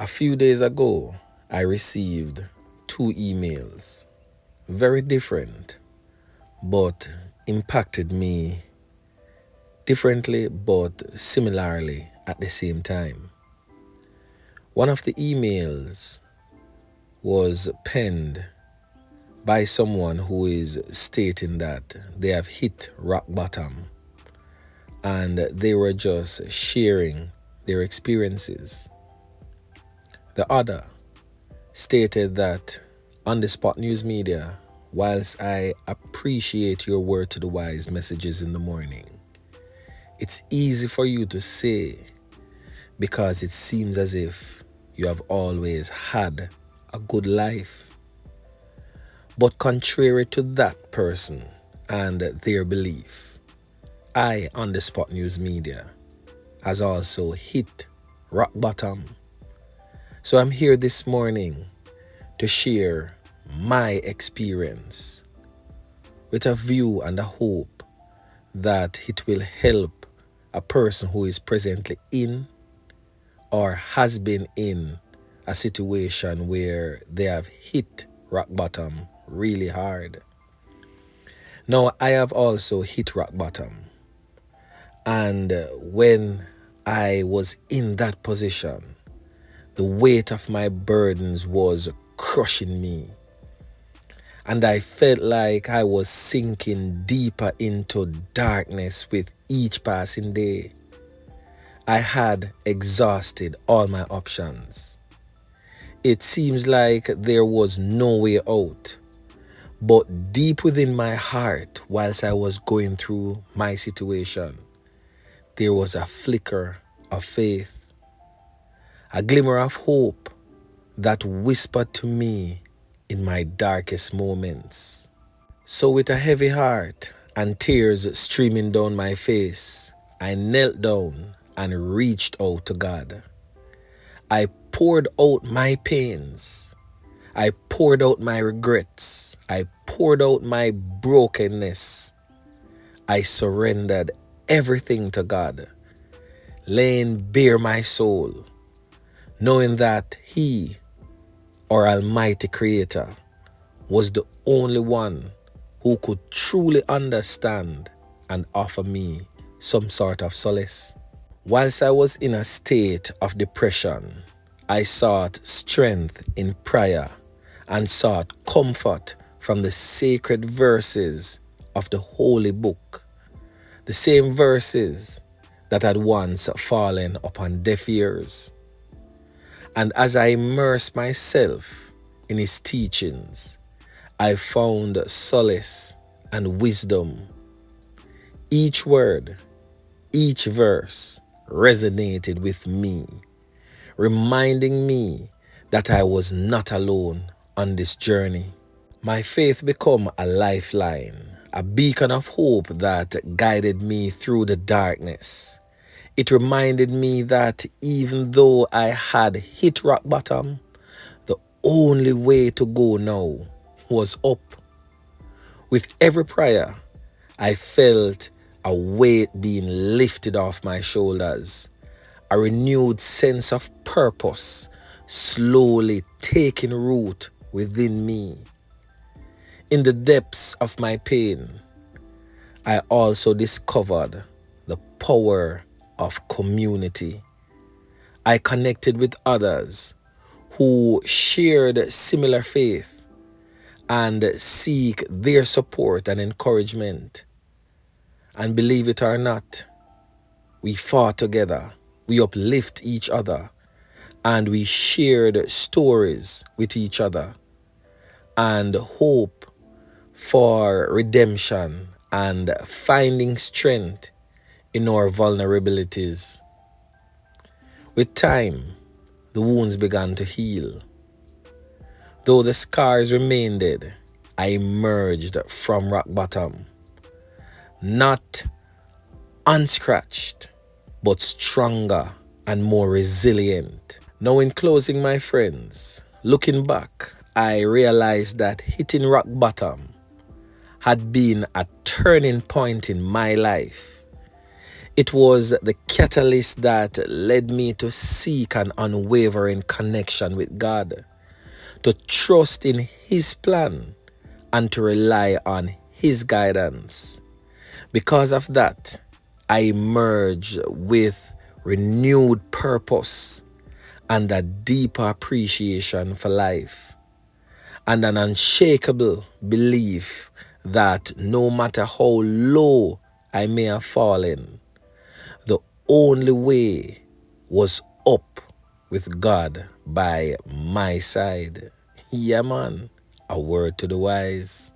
A few days ago, I received two emails, very different, but impacted me differently but similarly at the same time. One of the emails was penned by someone who is stating that they have hit rock bottom and they were just sharing their experiences. The other stated that on the Spot News Media, whilst I appreciate your word to the wise messages in the morning, it's easy for you to say because it seems as if you have always had a good life. But contrary to that person and their belief, I on the Spot News Media has also hit rock bottom. So I'm here this morning to share my experience with a view and a hope that it will help a person who is presently in or has been in a situation where they have hit rock bottom really hard. Now, I have also hit rock bottom. And when I was in that position, the weight of my burdens was crushing me. And I felt like I was sinking deeper into darkness with each passing day. I had exhausted all my options. It seems like there was no way out. But deep within my heart, whilst I was going through my situation, there was a flicker of faith, a glimmer of hope that whispered to me in my darkest moments. So with a heavy heart and tears streaming down my face, I knelt down and reached out to God. I poured out my pains. I poured out my regrets. I poured out my brokenness. I surrendered everything to God, laying bare my soul, knowing that He, our Almighty Creator, was the only one who could truly understand and offer me some sort of solace. Whilst I was in a state of depression, I sought strength in prayer and sought comfort from the sacred verses of the Holy Book, the same verses that had once fallen upon deaf ears. And as I immersed myself in His teachings, I found solace and wisdom. Each word, each verse resonated with me, reminding me that I was not alone on this journey. My faith became a lifeline, a beacon of hope that guided me through the darkness. It reminded me that even though I had hit rock bottom, the only way to go now was up. With every prayer, I felt a weight being lifted off my shoulders, a renewed sense of purpose slowly taking root within me. In the depths of my pain, I also discovered the power of community. I connected with others who shared similar faith and seek their support and encouragement. And believe it or not, we fought together, we uplift each other, and we shared stories with each other and hope for redemption and finding strength in our vulnerabilities. With time, the wounds began to heal. Though the scars remained, I emerged from rock bottom, not unscratched, but stronger and more resilient. Now in closing, my friends, looking back, I realized that hitting rock bottom had been a turning point in my life. It was the catalyst that led me to seek an unwavering connection with God, to trust in His plan, and to rely on His guidance. Because of that, I emerged with renewed purpose and a deeper appreciation for life, and an unshakable belief that no matter how low I may have fallen, the only way was up with God by my side. Yeah, man. A word to the wise.